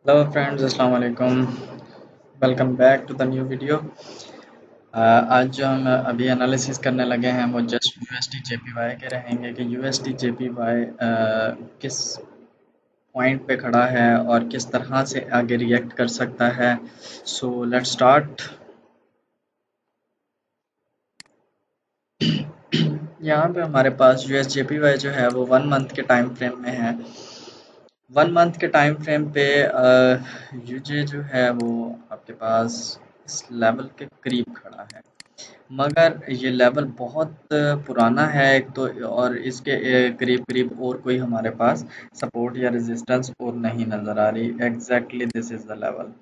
Hello friends, अस्सलाम वालेकुम। Welcome back to the new video. आज जो हम अभी एनालिसिस करने लगे हैं वो जस्ट यूएसडी जेपीवाई के रहेंगे कि यूएसडी जेपीवाई किस पॉइंट पे खड़ा है और किस तरह से आगे रिएक्ट कर सकता है। So let's start. यहाँ पे हमारे पास यूएस जेपीवाई जो है वो 1 मंथ के टाइम फ्रेम में है। 1 मंथ के टाइम फ्रेम पे यूजे जो है वो आपके पास इस लेवल के करीब खड़ा है, मगर ये लेवल बहुत पुराना है एक तो, और इसके करीब करीब और कोई हमारे पास सपोर्ट या रेजिस्टेंस और नहीं नज़र आ रही। Exactly this is the level.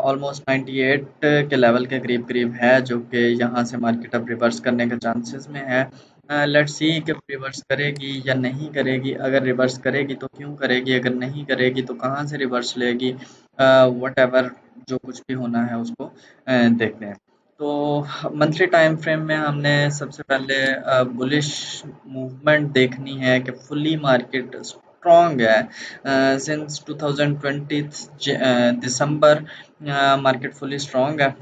Almost 98 के लेवल के करीब करीब है, जो कि यहाँ से मार्केट अब रिवर्स करने के चांसेस में है। लेट्स सी कि रिवर्स करेगी या नहीं करेगी। अगर रिवर्स करेगी तो क्यों करेगी, अगर नहीं करेगी तो कहाँ से रिवर्स लेगी। वट एवर जो कुछ भी होना है उसको देखते हैं। तो मंथली टाइम फ्रेम में हमने सबसे पहले बुलिश मूवमेंट देखनी है कि फुली मार्केट स्ट्रॉन्ग है। सिंस 2020 दिसंबर मार्केट फुली स्ट्रॉन्ग है,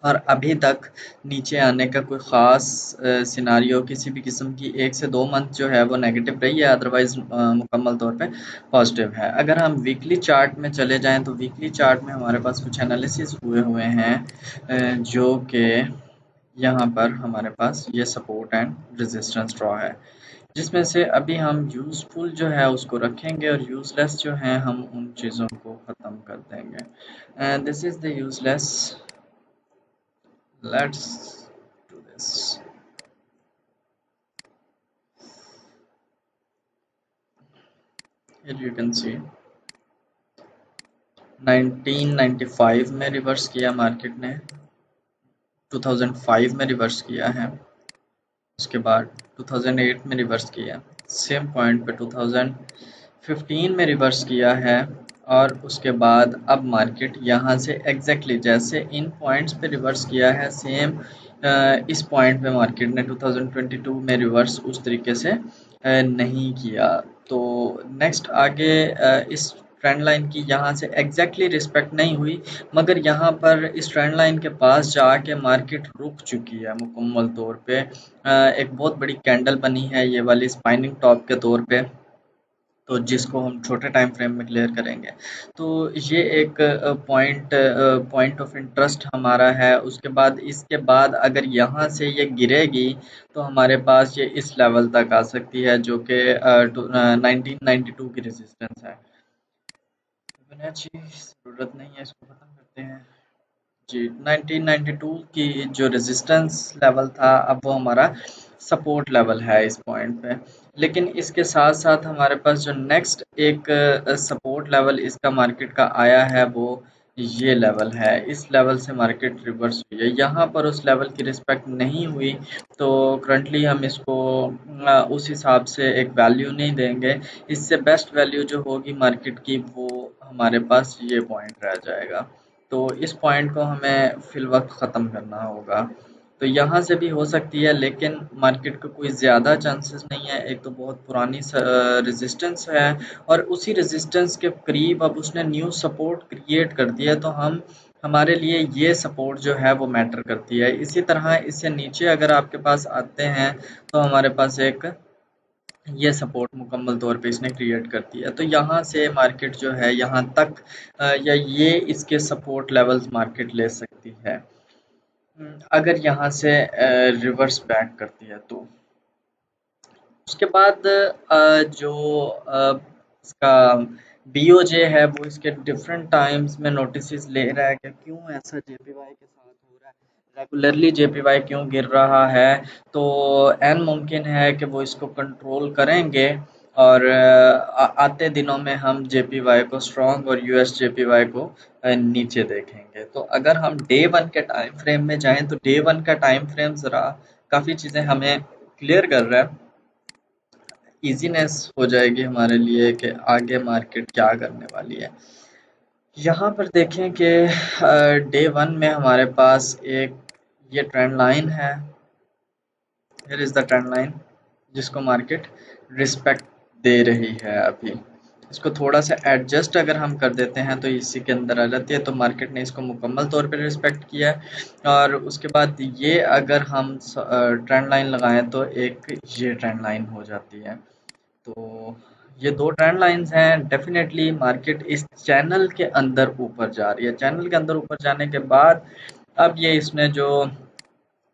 और अभी तक नीचे आने का कोई ख़ास सिनारियो किसी भी किस्म की 1 से 2 मंथ जो है वो नेगेटिव रही है। अदरवाइज़ मुकम्मल तौर पे पॉजिटिव है। अगर हम वीकली चार्ट में चले जाएं तो वीकली चार्ट में हमारे पास कुछ एनालिसिस हुए हुए हैं, जो कि यहाँ पर हमारे पास ये सपोर्ट एंड रेजिस्टेंस ड्रॉ है, जिसमें से अभी हम यूज़फुल जो है उसको रखेंगे और यूज़लेस जो है हम उन चीज़ों को ख़त्म कर देंगे। And this is the useless. Let's do this. Here you can see 1995 में रिवर्स किया मार्केट ने, 2005 में रिवर्स किया है, उसके बाद 2008 में रिवर्स किया, सेम पॉइंट पे 2015 में रिवर्स किया है, और उसके बाद अब मार्केट यहाँ से एग्जैक्टली जैसे इन पॉइंट्स पे रिवर्स किया है, सेम इस पॉइंट पे मार्केट ने 2022 में रिवर्स उस तरीके से नहीं किया। तो नेक्स्ट आगे इस ट्रेंड लाइन की यहाँ से एग्जैक्टली रिस्पेक्ट नहीं हुई, मगर यहाँ पर इस ट्रेंड लाइन के पास जाके मार्केट रुक चुकी है मुकम्मल तौर पे। एक बहुत बड़ी कैंडल बनी है ये वाली स्पाइनिंग टॉप के तौर पे, तो जिसको हम छोटे टाइम फ्रेम में क्लियर करेंगे। तो ये एक पॉइंट ऑफ इंटरेस्ट हमारा है। उसके बाद इसके बाद अगर यहाँ से ये गिरेगी तो हमारे पास ये इस लेवल तक आ सकती है, जो कि 1992 की रेजिस्टेंस है। फिबोनाची ज़रूरत नहीं है, इसको ख़त्म करते हैं जी। 1992 की जो रेजिस्टेंस लेवल था, अब वो हमारा सपोर्ट लेवल है इस पॉइंट पे। लेकिन इसके साथ साथ हमारे पास जो नेक्स्ट एक सपोर्ट लेवल इसका मार्केट का आया है वो ये लेवल है। इस लेवल से मार्केट रिवर्स हुई है, यहाँ पर उस लेवल की रिस्पेक्ट नहीं हुई, तो करंटली हम इसको उस हिसाब से एक वैल्यू नहीं देंगे। इससे बेस्ट वैल्यू जो होगी मार्केट की वो हमारे पास ये पॉइंट रह जाएगा। तो इस पॉइंट को हमें फिल वक्त ख़त्म करना होगा। तो यहाँ से भी हो सकती है, लेकिन मार्केट का कोई ज़्यादा चांसेस नहीं है। एक तो बहुत पुरानी रेजिस्टेंस है, और उसी रेजिस्टेंस के करीब अब उसने न्यू सपोर्ट क्रिएट कर दिया, तो हम हमारे लिए ये सपोर्ट जो है वो मैटर करती है। इसी तरह इससे नीचे अगर आपके पास आते हैं तो हमारे पास एक ये सपोर्ट मुकम्मल तौर पे इसने क्रिएट कर दिया। तो यहाँ से मार्केट जो है यहाँ तक या ये इसके सपोर्ट लेवल्स मार्केट ले सकती है। अगर यहाँ से रिवर्स बैक करती है तो उसके बाद जो इसका बीओजे है वो इसके डिफरेंट टाइम्स में नोटिस ले रहा है कि क्यों ऐसा जेपीवाई के साथ हो रहा है, रेगुलरली जेपीवाई क्यों गिर रहा है। तो एन मुमकिन है कि वो इसको कंट्रोल करेंगे, और आते दिनों में हम जेपीवाई को स्ट्रॉन्ग और यूएस जेपीवाई को नीचे देखेंगे। तो अगर हम डे वन के टाइम फ्रेम में जाएं तो डे वन का टाइम फ्रेम ज़रा काफ़ी चीज़ें हमें क्लियर कर रहा है। ईज़ीनेस हो जाएगी हमारे लिए कि आगे मार्केट क्या करने वाली है। यहाँ पर देखें कि डे वन में हमारे पास एक ये ट्रेंड लाइन है। Here is the trend line जिसको मार्केट रिस्पेक्ट दे रही है अभी। इसको थोड़ा सा एडजस्ट अगर हम कर देते हैं तो इसी के अंदर आ जाती है। तो मार्केट ने इसको मुकम्मल तौर पे रिस्पेक्ट किया है। और उसके बाद ये अगर हम ट्रेंड लाइन लगाएं तो एक ये ट्रेंड लाइन हो जाती है। तो ये दो ट्रेंड लाइंस हैं। डेफिनेटली मार्केट इस चैनल के अंदर ऊपर जा रही है। चैनल के अंदर ऊपर जाने के बाद अब ये इसने जो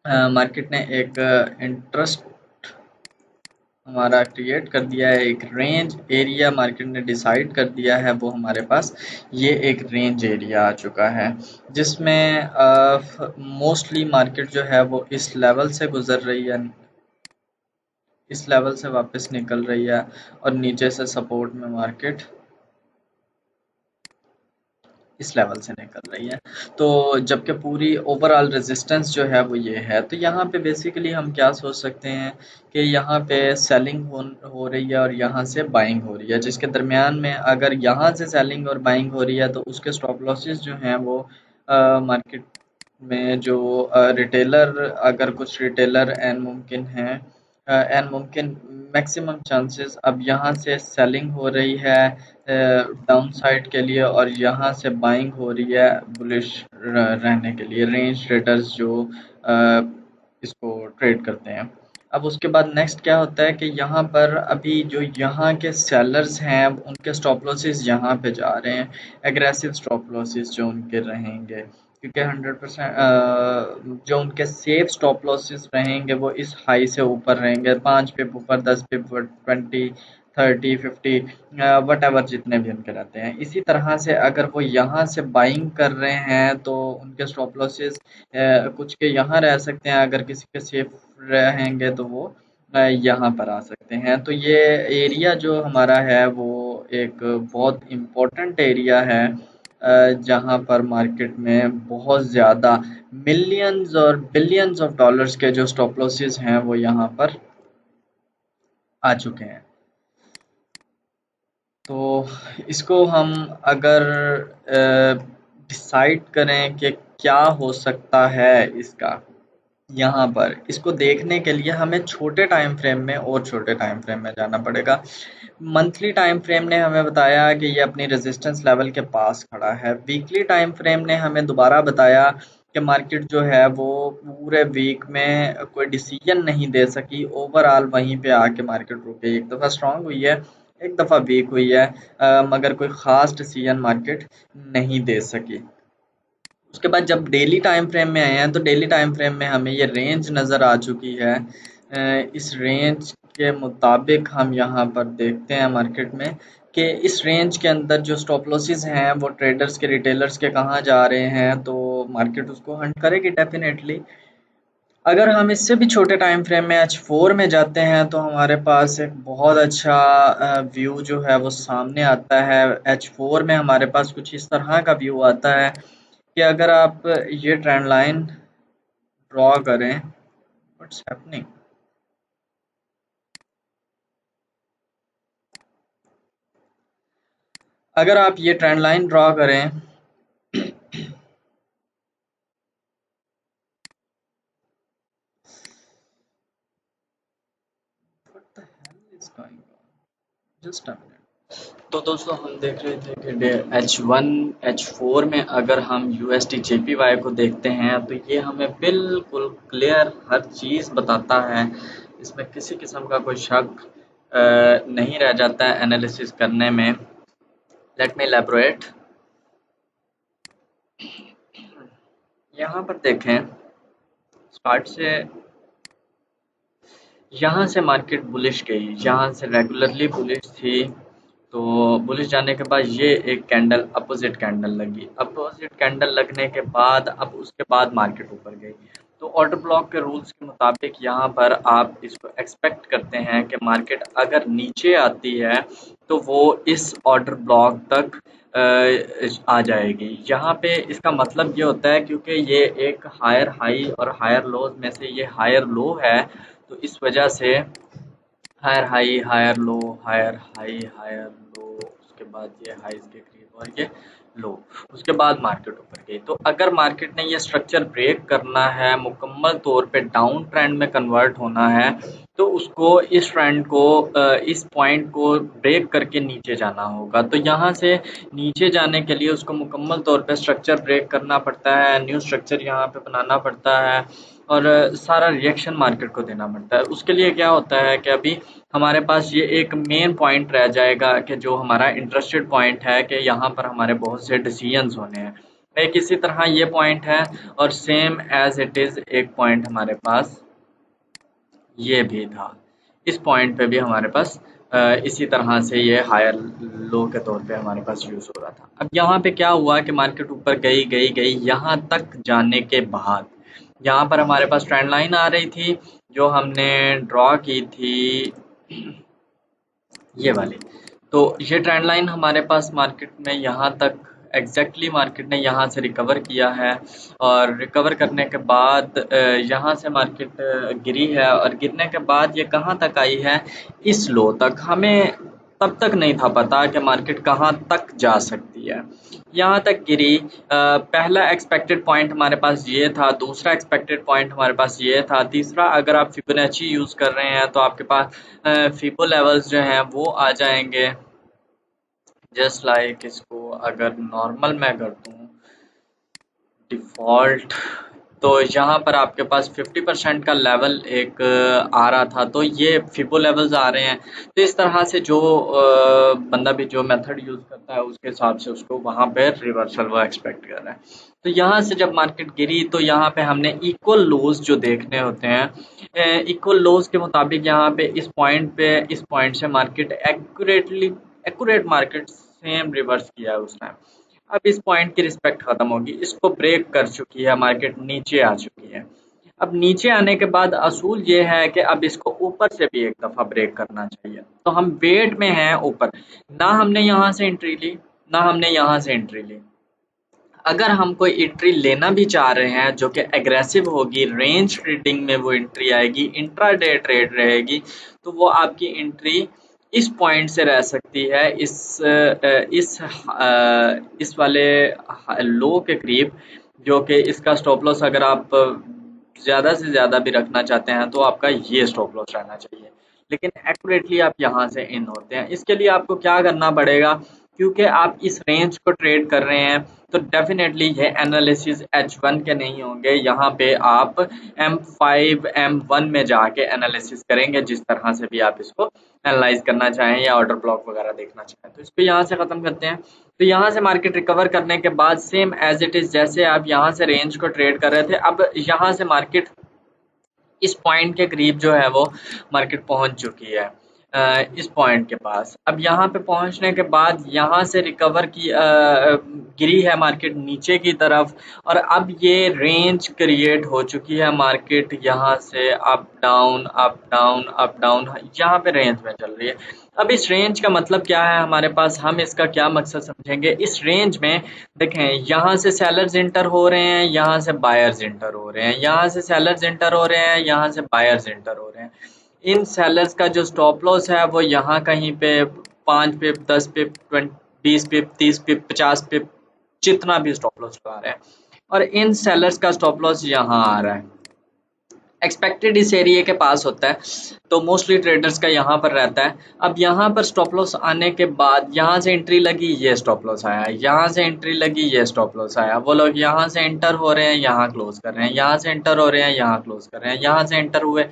मार्केट ने एक इंटरेस्ट हमारा क्रिएट कर दिया है, एक रेंज एरिया मार्केट ने डिसाइड कर दिया है, वो हमारे पास ये एक रेंज एरिया आ चुका है, जिसमें मोस्टली मार्केट जो है वो इस लेवल से गुजर रही है, इस लेवल से वापस निकल रही है और नीचे से सपोर्ट में मार्केट इस लेवल से निकल रही है। तो जबकि पूरी ओवरऑल रेजिस्टेंस जो है वो ये है। तो यहाँ पे बेसिकली हम क्या सोच सकते हैं कि यहाँ पे सेलिंग हो रही है और यहाँ से बाइंग हो रही है, जिसके दरमियान में अगर यहाँ से सेलिंग और बाइंग हो रही है तो उसके स्टॉप लॉसेस जो हैं वो मार्केट में जो रिटेलर, अगर कुछ रिटेलर एन मुमकिन हैं, एन मुमकिन मैक्सिमम चांसेस अब यहाँ से सेलिंग हो रही है डाउन साइड के लिए और यहाँ से बाइंग हो रही है बुलिश रहने के लिए, रेंज ट्रेडर्स जो इसको ट्रेड करते हैं। अब उसके बाद नेक्स्ट क्या होता है कि यहाँ पर अभी जो यहाँ के सेलर्स हैं उनके स्टॉप लॉसेस यहाँ पे जा रहे हैं, एग्रेसिव स्टॉप लॉसेस जो उनके रहेंगे, क्योंकि 100% जो उनके सेफ स्टॉप लॉसेस रहेंगे वो इस हाई से ऊपर रहेंगे, 5 पिप ऊपर, 10 पिप, 20, 30, 50, वट एवर जितने भी उनके रहते हैं। इसी तरह से अगर वो यहाँ से बाइंग कर रहे हैं तो उनके स्टॉप लॉसेस कुछ के यहाँ रह सकते हैं, अगर किसी के सेफ रहेंगे तो वो यहाँ पर आ सकते हैं। तो ये एरिया जो हमारा है वो एक बहुत इम्पोर्टेंट एरिया है जहाँ पर मार्केट में बहुत ज़्यादा मिलियंस और बिलियंस ऑफ डॉलर्स के जो स्टॉप लॉसेस हैं वो यहाँ पर आ चुके हैं। तो इसको हम अगर डिसाइड करें कि क्या हो सकता है इसका, यहाँ पर इसको देखने के लिए हमें छोटे टाइम फ्रेम में और छोटे टाइम फ्रेम में जाना पड़ेगा। मंथली टाइम फ्रेम ने हमें बताया कि ये अपनी रेजिस्टेंस लेवल के पास खड़ा है। वीकली टाइम फ्रेम ने हमें दोबारा बताया कि मार्केट जो है वो पूरे वीक में कोई डिसीजन नहीं दे सकी, ओवरऑल वहीं पे आके मार्केट रुक गई। एक दफ़ा स्ट्रांग हुई है, एक दफ़ा वीक हुई है, मगर कोई ख़ास डिसीजन मार्केट नहीं दे सकी। उसके बाद जब डेली टाइम फ्रेम में आए हैं तो डेली टाइम फ्रेम में हमें ये रेंज नज़र आ चुकी है। इस रेंज के मुताबिक हम यहाँ पर देखते हैं मार्केट में कि इस रेंज के अंदर जो स्टॉप लॉसेस हैं वो ट्रेडर्स के, रिटेलर्स के कहाँ जा रहे हैं, तो मार्केट उसको हंट करेगी डेफिनेटली। अगर हम इससे भी छोटे टाइम फ्रेम में H4 में जाते हैं तो हमारे पास एक बहुत अच्छा व्यू जो है वो सामने आता है। H4 में हमारे पास कुछ इस तरह का व्यू आता है कि अगर आप ये ट्रेंड लाइन ड्रॉ करें, व्हाट्स हैपनिंग, अगर आप ये ट्रेंड लाइन ड्रॉ करें what the hell is going on, just a minute. तो दोस्तों हम देख रहे थे कि H1 H4 में अगर हम USD JPY को देखते हैं तो ये हमें बिल्कुल क्लियर हर चीज़ बताता है, इसमें किसी किस्म का कोई शक नहीं रह जाता है एनालिसिस करने में। Let me elaborate. यहाँ पर देखें, स्टार्ट से यहाँ से मार्केट बुलिश गई, यहाँ से रेगुलरली बुलिश थी, तो बुलिश जाने के बाद ये एक कैंडल अपोजिट कैंडल लगी, अपोजिट कैंडल लगने के बाद अब उसके बाद मार्केट ऊपर गई। तो ऑर्डर ब्लॉक के रूल्स के मुताबिक यहाँ पर आप इसको एक्सपेक्ट करते हैं कि मार्केट अगर नीचे आती है तो वो इस ऑर्डर ब्लॉक तक आ जाएगी। यहाँ पे इसका मतलब ये होता है क्योंकि ये एक हायर हाई और हायर लोज में से ये हायर लो है, तो इस वजह से higher high, higher low, higher high, higher low, उसके बाद ये हाइज के करीब और ये लो, उसके बाद मार्केट ऊपर गई। तो अगर मार्केट ने ये स्ट्रक्चर ब्रेक करना है, मुकम्मल तौर पे डाउन ट्रेंड में कन्वर्ट होना है, तो उसको इस ट्रेंड को इस पॉइंट को ब्रेक करके नीचे जाना होगा। तो यहाँ से नीचे जाने के लिए उसको मुकम्मल तौर पे स्ट्रक्चर ब्रेक करना पड़ता है, न्यू स्ट्रक्चर यहाँ पे बनाना पड़ता है और सारा रिएक्शन मार्केट को देना पड़ता है। उसके लिए क्या होता है कि अभी हमारे पास ये एक मेन पॉइंट रह जाएगा कि जो हमारा इंटरेस्टेड पॉइंट है कि यहाँ पर हमारे बहुत से डिसीजंस होने हैं। एक इसी तरह ये पॉइंट है और सेम एज इट इज़ एक पॉइंट हमारे पास ये भी था। इस पॉइंट पे भी हमारे पास इसी तरह से ये हायर लो के तौर पे हमारे पास यूज़ हो रहा था। अब यहाँ पे क्या हुआ कि मार्केट ऊपर गई गई गई, यहाँ तक जाने के बाद यहाँ पर हमारे पास ट्रेंड लाइन आ रही थी जो हमने ड्रॉ की थी, ये वाली। तो ये ट्रेंड लाइन हमारे पास मार्केट में यहाँ तक एग्जैक्टली मार्केट ने यहाँ से रिकवर किया है और रिकवर करने के बाद यहाँ से मार्केट गिरी है और गिरने के बाद ये कहाँ तक आई है, इस लो तक। हमें तब तक नहीं था पता कि मार्केट कहाँ तक जा सकती है, यहाँ तक गिरी। पहला एक्सपेक्टेड पॉइंट हमारे पास ये था, दूसरा एक्सपेक्टेड पॉइंट हमारे पास ये था, तीसरा अगर आप फिबोनाची यूज़ कर रहे हैं तो आपके पास फिबो लेवल्स जो हैं वो आ जाएंगे। जस्ट लाइक इसको अगर नॉर्मल मैं कर दूँ डिफ़ॉल्ट, तो यहाँ पर आपके पास 50% का लेवल एक आ रहा था, तो ये फिबो लेवल्स आ रहे हैं। तो इस तरह से जो बंदा भी जो मेथड यूज़ करता है उसके हिसाब से उसको वहाँ पे रिवर्सल वो एक्सपेक्ट कर रहा है। तो यहाँ से जब मार्केट गिरी तो यहाँ पे हमने इक्वल लोज जो देखने होते हैं, इक्वल लोज के मुताबिक यहाँ पे इस पॉइंट से market accurate market same reverse किया है उसने। अब इस पॉइंट की रिस्पेक्ट खत्म होगी, इसको ब्रेक कर चुकी है, मार्केट नीचे आ चुकी है। अब नीचे आने के बाद असूल ये है कि अब इसको ऊपर से भी एक दफ़ा ब्रेक करना चाहिए। तो हम वेट में हैं ऊपर, ना हमने यहाँ से एंट्री ली ना हमने यहाँ से एंट्री ली। अगर हम कोई एंट्री लेना भी चाह रहे हैं जो कि एग्रेसिव होगी, रेंज ट्रेडिंग में वो एंट्री आएगी, इंट्राडे ट्रेड रहेगी, तो वो आपकी एंट्री इस पॉइंट से रह सकती है, इस वाले लो के करीब, जो कि इसका स्टॉप लॉस अगर आप ज़्यादा से ज़्यादा भी रखना चाहते हैं तो आपका ये स्टॉप लॉस रहना चाहिए। लेकिन एक्यूरेटली आप यहाँ से इन होते हैं। इसके लिए आपको क्या करना पड़ेगा, क्योंकि आप इस रेंज को ट्रेड कर रहे हैं तो डेफिनेटली ये एनालिसिस H1 के नहीं होंगे, यहाँ पे आप M5 M1 में जाके एनालिसिस करेंगे, जिस तरह से भी आप इसको एनालाइज करना चाहें या ऑर्डर ब्लॉक वगैरह देखना चाहें। तो इसको यहाँ से ख़त्म करते हैं। तो यहाँ से मार्केट रिकवर करने के बाद सेम एज इट इज़ जैसे आप यहाँ से रेंज को ट्रेड कर रहे थे, अब यहाँ से मार्केट इस पॉइंट के करीब जो है वो मार्केट पहुँच चुकी है, इस पॉइंट के पास। अब यहाँ पे पहुँचने के बाद यहाँ से रिकवर की गिरी है मार्केट नीचे की तरफ और अब ये रेंज क्रिएट हो चुकी है। मार्केट यहाँ से up down up down up down यहाँ पे रेंज में चल रही है। अब इस रेंज का मतलब क्या है हमारे पास, हम इसका क्या मकसद समझेंगे। इस रेंज में देखें, यहाँ से सेलर्स इंटर हो रहे हैं, यहाँ से बायर्स इंटर हो रहे हैं, यहाँ से सेलर्स इंटर हो रहे हैं, यहाँ से बायर्स इंटर हो रहे हैं। इन सेलर्स का जो स्टॉप लॉस है वो यहाँ कहीं पे 5 पिप 10 पिप 20 पिप 30 पिप 50 पिप जितना भी स्टॉप लॉस लगा रहे हैं, और इन सेलर्स का स्टॉप लॉस यहाँ आ रहा है। एक्सपेक्टेड इस एरिया के पास होता है, तो मोस्टली ट्रेडर्स का यहाँ पर रहता है। अब यहाँ पर स्टॉप लॉस आने के बाद यहाँ से एंट्री लगी, ये स्टॉप लॉस आया, यहाँ से एंट्री लगी, ये स्टॉप लॉस आया। वो लोग यहाँ से एंटर हो रहे हैं, यहाँ क्लोज कर रहे हैं, यहाँ से एंटर हो रहे हैं, यहाँ क्लोज कर रहे हैं, यहाँ से एंटर हुए,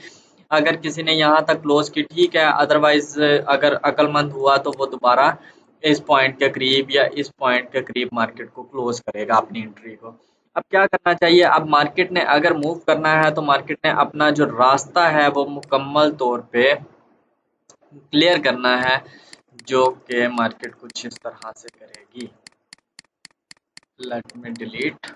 अगर किसी ने यहाँ तक क्लोज की ठीक है, अदरवाइज अगर अक्लमंद हुआ तो वो दोबारा इस पॉइंट के करीब या इस पॉइंट के करीब मार्केट को क्लोज करेगा अपनी एंट्री को। अब क्या करना चाहिए, अब मार्केट ने अगर मूव करना है तो मार्केट ने अपना जो रास्ता है वो मुकम्मल तौर पे क्लियर करना है, जो कि मार्केट कुछ इस तरह से करेगी। Let me delete.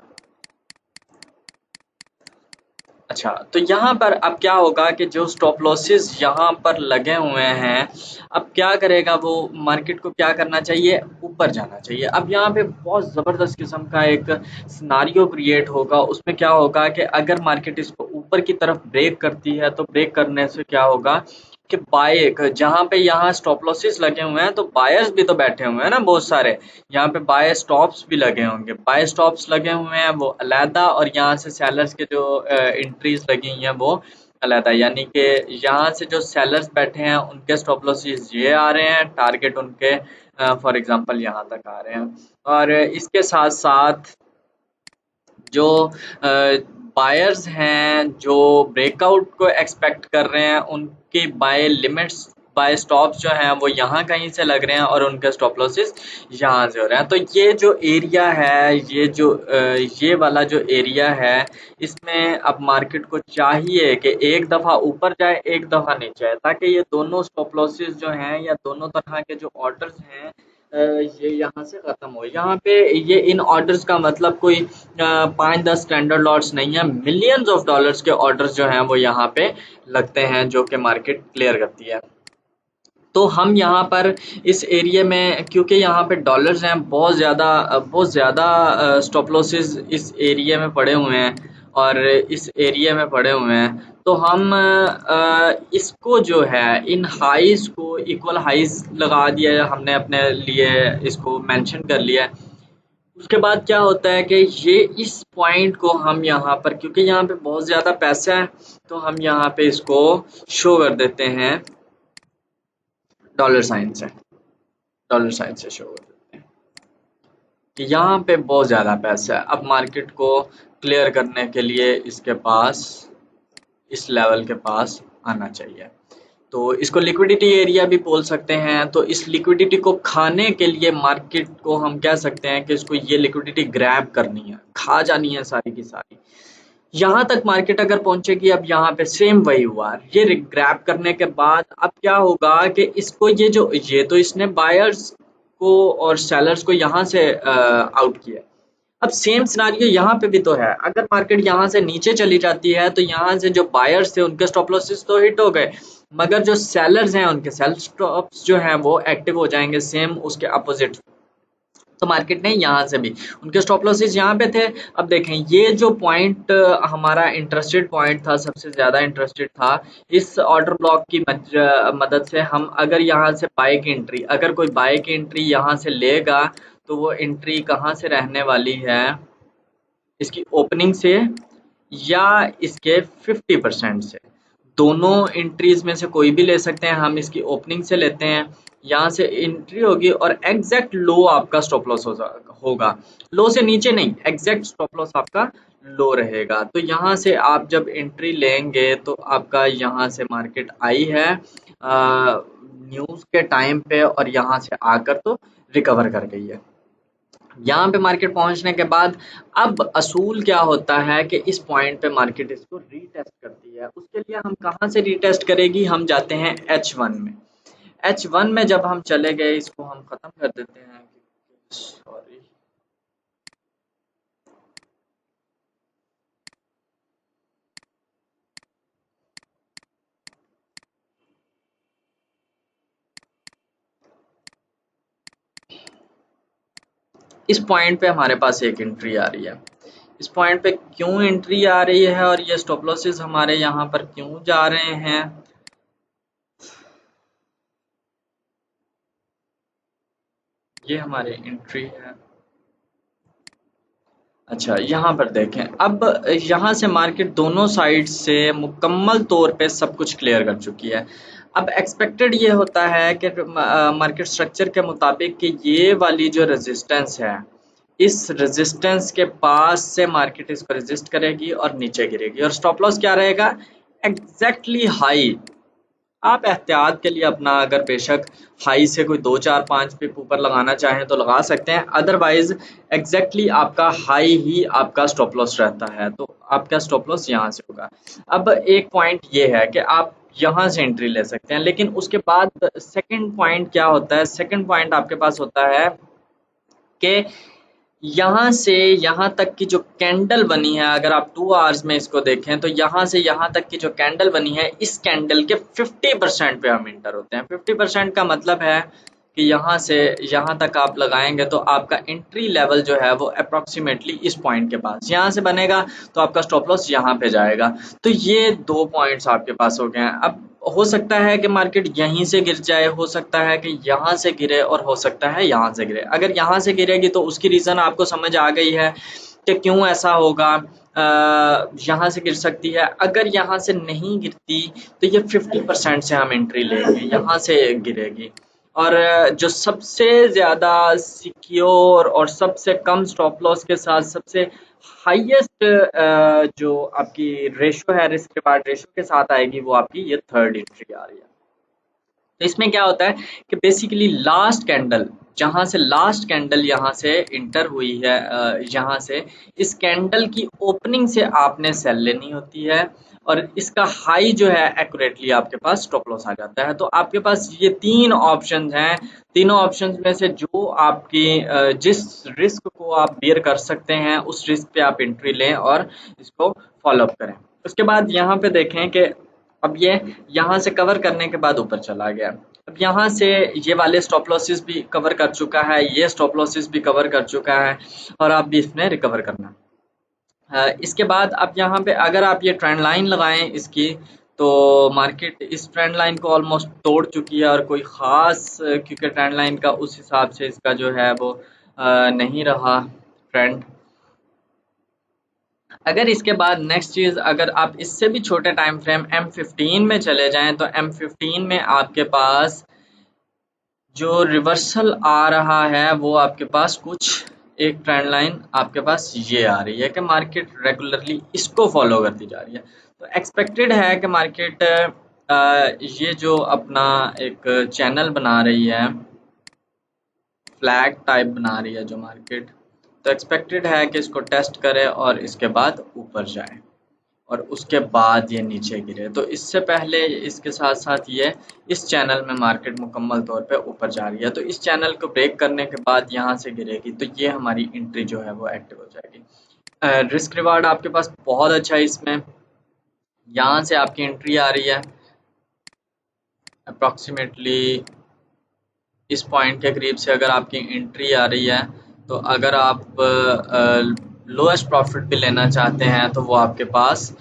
अच्छा, तो यहाँ पर अब क्या होगा कि जो स्टॉप लॉसेस यहाँ पर लगे हुए हैं, अब क्या करेगा वो, मार्केट को क्या करना चाहिए, ऊपर जाना चाहिए। अब यहाँ पे बहुत ज़बरदस्त किस्म का एक सिनारियो क्रिएट होगा। उसमें क्या होगा कि अगर मार्केट इसको ऊपर की तरफ ब्रेक करती है तो ब्रेक करने से क्या होगा कि बाय जहाँ पे यहाँ स्टॉप लॉसेस लगे हुए हैं तो बायर्स भी तो बैठे हुए हैं ना बहुत सारे। यहाँ पे बाय स्टॉप्स भी लगे होंगे, बाय स्टॉप्स लगे हुए हैं वो अलहदा, और यहाँ से सेलर्स के जो एंट्रीज लगी हुई हैं वो अलहदा। यानी कि यहाँ से जो सेलर्स बैठे हैं उनके स्टॉप लॉसेस ये आ रहे हैं, टारगेट उनके फॉर एग्जांपल यहाँ तक आ रहे हैं। और इसके साथ साथ जो बायर्स हैं जो ब्रेकआउट को एक्सपेक्ट कर रहे हैं, उनकी बाय लिमिट्स बाय स्टॉप्स जो हैं वो यहाँ कहीं से लग रहे हैं और उनके स्टॉप लॉसेस यहाँ से हो रहे हैं। तो ये जो एरिया है, ये वाला जो एरिया है, इसमें अब मार्केट को चाहिए कि एक दफ़ा ऊपर जाए एक दफ़ा नीचे आए, ताकि ये दोनों स्टॉप लॉसेस जो हैं या दोनों तरह के जो ऑर्डर्स हैं ये यहाँ से ख़त्म हो। यहाँ पे ये इन ऑर्डर्स का मतलब कोई 5-10 स्टैंडर्ड लॉट्स नहीं है, मिलियंस ऑफ डॉलर्स के ऑर्डर्स जो हैं वो यहाँ पे लगते हैं, जो कि मार्केट क्लियर करती है। तो हम यहाँ पर इस एरिया में, क्योंकि यहाँ पे डॉलर्स हैं बहुत ज़्यादा स्टॉप लॉसेस इस एरिया में पड़े हुए हैं और इस एरिया में पड़े हुए हैं, तो हम इसको जो है इन हाइज को इक्वल हाइज लगा दिया है हमने अपने लिए, इसको मेंशन कर लिया है। उसके बाद क्या होता है कि ये इस पॉइंट को हम यहाँ पर, क्योंकि यहाँ पे बहुत ज़्यादा पैसा है, तो हम यहाँ पे इसको शो कर देते हैं डॉलर साइन से, डॉलर साइन से शो कर देते हैं कि यहाँ पे बहुत ज़्यादा पैसा है। अब मार्केट को क्लियर करने के लिए इसके पास, इस लेवल के पास आना चाहिए। तो इसको लिक्विडिटी एरिया भी बोल सकते हैं। तो इस लिक्विडिटी को खाने के लिए मार्केट को हम कह सकते हैं कि इसको ये लिक्विडिटी ग्रैब करनी है, खा जानी है सारी की सारी। यहाँ तक मार्केट अगर पहुंचेगी, अब यहाँ पे सेम वही हुआ, ये ग्रैब करने के बाद अब क्या होगा कि इसको ये तो इसने बायर्स को और सेलर्स को यहाँ से आउट किया। अब सेम सिनारियो यहाँ पे भी तो है। अगर मार्केट यहाँ से नीचे चली जाती है तो यहाँ से जो बायर्स थे उनके स्टॉप लॉसेस तो हिट हो गए, मगर जो सेलर्स हैं उनके सेल स्टॉप्स जो हैं वो एक्टिव हो जाएंगे, सेम उसके अपोजिट। तो मार्केट ने यहाँ से भी उनके स्टॉप लॉसेस यहाँ पे थे। अब देखें ये जो पॉइंट हमारा इंटरेस्टेड पॉइंट था, सबसे ज़्यादा इंटरेस्टेड था, इस ऑर्डर ब्लॉक की मदद से हम अगर यहाँ से बाय की एंट्री, अगर कोई बाय की एंट्री यहाँ से लेगा तो वो एंट्री कहाँ से रहने वाली है, इसकी ओपनिंग से या इसके 50% से। दोनों एंट्रीज में से कोई भी ले सकते हैं, हम इसकी ओपनिंग से लेते हैं। यहाँ से एंट्री होगी और एग्जैक्ट लो आपका स्टॉप लॉस होगा, लो से नीचे नहीं, एग्जैक्ट स्टॉप लॉस आपका लो रहेगा। तो यहाँ से आप जब एंट्री लेंगे तो आपका यहाँ से मार्केट आई है न्यूज़ के टाइम पे और यहाँ से आकर तो रिकवर कर गई है। यहाँ पे मार्केट पहुंचने के बाद अब असूल क्या होता है कि इस पॉइंट पे मार्केट इसको रीटेस्ट करती है। उसके लिए हम कहाँ से रीटेस्ट करेगी, हम जाते हैं H1 में। H1 में जब हम चले गए, इसको हम खत्म कर देते हैं, सॉरी, इस पॉइंट पे हमारे पास एक एंट्री आ रही है। इस पॉइंट पे क्यों एंट्री आ रही है और ये स्टॉप लॉसेस हमारे यहाँ पर क्यों जा रहे हैं, ये हमारी एंट्री है। अच्छा, यहाँ पर देखें, अब यहाँ से मार्केट दोनों साइड से मुकम्मल तौर पे सब कुछ क्लियर कर चुकी है। अब एक्सपेक्टेड ये होता है कि मार्केट स्ट्रक्चर के मुताबिक कि ये वाली जो रेजिस्टेंस है, इस रेजिस्टेंस के पास से मार्केट इसको रेजिस्ट करेगी और नीचे गिरेगी, और स्टॉप लॉस क्या रहेगा, एग्जैक्टली हाई। आप एहतियात के लिए अपना अगर बेशक हाई से कोई 2-4-5 पिप ऊपर लगाना चाहें तो लगा सकते हैं, अदरवाइज एग्जैक्टली आपका हाई ही आपका स्टॉप लॉस रहता है। तो आपका स्टॉप लॉस यहाँ से होगा। अब एक पॉइंट ये है कि आप यहाँ से एंट्री ले सकते हैं, लेकिन उसके बाद सेकंड पॉइंट क्या होता है, सेकंड पॉइंट आपके पास होता है कि यहाँ से यहाँ तक की जो कैंडल बनी है, अगर आप 2 आवर्स में इसको देखें तो यहाँ से यहाँ तक की जो कैंडल बनी है, इस कैंडल के 50% पे हम इंटर होते हैं। 50% का मतलब है कि यहाँ से यहाँ तक आप लगाएंगे तो आपका एंट्री लेवल जो है वो अप्रोक्सीमेटली इस पॉइंट के पास यहाँ से बनेगा, तो आपका स्टॉप लॉस यहाँ पे जाएगा। तो ये 2 पॉइंट्स आपके पास हो गए हैं। अब हो सकता है कि मार्केट यहीं से गिर जाए, हो सकता है कि यहाँ से गिरे, और हो सकता है यहाँ से गिरे। अगर यहाँ से गिरेगी तो उसकी रीज़न आपको समझ आ गई है कि क्यों ऐसा होगा। यहाँ से गिर सकती है। अगर यहाँ से नहीं गिरती तो ये 50% से हम एंट्री लेंगे, यहाँ से गिरेगी। और जो सबसे ज़्यादा सिक्योर और सबसे कम स्टॉप लॉस के साथ सबसे हाईएस्ट जो आपकी रेशो है, रिस्क रिवार्ड रेशो के साथ आएगी, वो आपकी ये थर्ड एंट्री आ रही है। तो इसमें क्या होता है कि बेसिकली लास्ट कैंडल, जहां से लास्ट कैंडल यहाँ से इंटर हुई है, यहाँ से इस कैंडल की ओपनिंग से आपने सेल लेनी होती है, और इसका हाई जो है एक्यूरेटली आपके पास स्टॉप लॉस आ जाता है। तो आपके पास ये 3 ऑप्शंस हैं। तीनों ऑप्शंस में से जो आपकी जिस रिस्क को आप बियर कर सकते हैं, उस रिस्क पे आप एंट्री लें और इसको फॉलो अप करें। उसके बाद यहाँ पे देखें कि अब ये यहाँ से कवर करने के बाद ऊपर चला गया। अब यहाँ से ये वाले स्टॉप लॉसेस भी कवर कर चुका है, ये स्टॉप लॉसेस भी कवर कर चुका है, और आप भी इसमें रिकवर करना। इसके बाद अब यहाँ पे अगर आप ये ट्रेंड लाइन लगाएं इसकी, तो मार्केट इस ट्रेंड लाइन को ऑलमोस्ट तोड़ चुकी है, और कोई ख़ास क्योंकि ट्रेंड लाइन का उस हिसाब से इसका जो है वो नहीं रहा ट्रेंड। अगर इसके बाद नेक्स्ट चीज़, अगर आप इससे भी छोटे टाइम फ्रेम M15 में चले जाएं, तो M15 में आपके पास जो रिवर्सल आ रहा है वो आपके पास कुछ एक ट्रेंड लाइन आपके पास ये आ रही है कि मार्केट रेगुलरली इसको फॉलो करती जा रही है। तो एक्सपेक्टेड है कि मार्केट ये जो अपना एक चैनल बना रही है, फ्लैग टाइप बना रही है जो मार्केट, तो एक्सपेक्टेड है कि इसको टेस्ट करे और इसके बाद ऊपर जाए, और उसके बाद ये नीचे गिरे। तो इससे पहले इसके साथ साथ ये इस चैनल में मार्केट मुकम्मल तौर पे ऊपर जा रही है, तो इस चैनल को ब्रेक करने के बाद यहाँ से गिरेगी, तो ये हमारी एंट्री जो है वो एक्टिव हो जाएगी। रिस्क रिवार्ड आपके पास बहुत अच्छा है इसमें। यहाँ से आपकी एंट्री आ रही है अप्रॉक्सीमेटली इस पॉइंट के करीब से अगर आपकी एंट्री आ रही है, तो अगर आप लोएस्ट प्रॉफिट भी लेना चाहते हैं तो वो आपके पास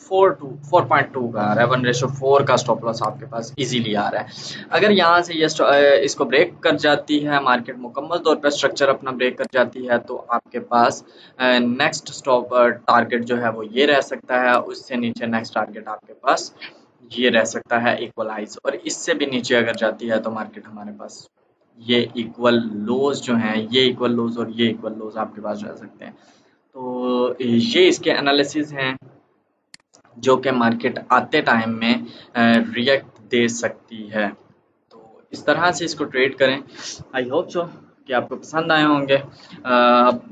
4.2 का आ रहा है, 1:4 का स्टॉप लॉस आपके पास इजीली आ रहा है। अगर यहाँ से ये इसको ब्रेक कर जाती है मार्केट, मुकम्मल तौर पर स्ट्रक्चर अपना ब्रेक कर जाती है, तो आपके पास नेक्स्ट स्टॉप टारगेट जो है वो ये रह सकता है। उससे नीचे नेक्स्ट टारगेट आपके पास ये रह सकता है इक्वल हाइज, और इससे भी नीचे अगर जाती है तो मार्केट हमारे पास ये इक्वल लोज जो हैं, ये इक्वल लोज और ये इक्वल लोज आपके पास रह सकते हैं। तो ये इसके एनालिसिस हैं जो कि मार्केट आते टाइम में रिएक्ट दे सकती है। तो इस तरह से इसको ट्रेड करें। आई होप सो कि आपको पसंद आए होंगे।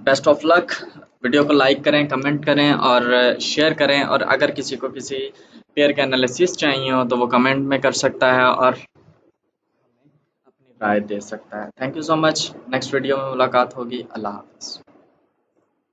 Best of luck. वीडियो को लाइक करें, कमेंट करें और शेयर करें, और अगर किसी को किसी पेयर के एनालिसिस चाहिए हो तो वो कमेंट में कर सकता है और अपनी राय दे सकता है। Thank you so much. Next video में मुलाकात होगी। अल्लाह हाफ़िज़।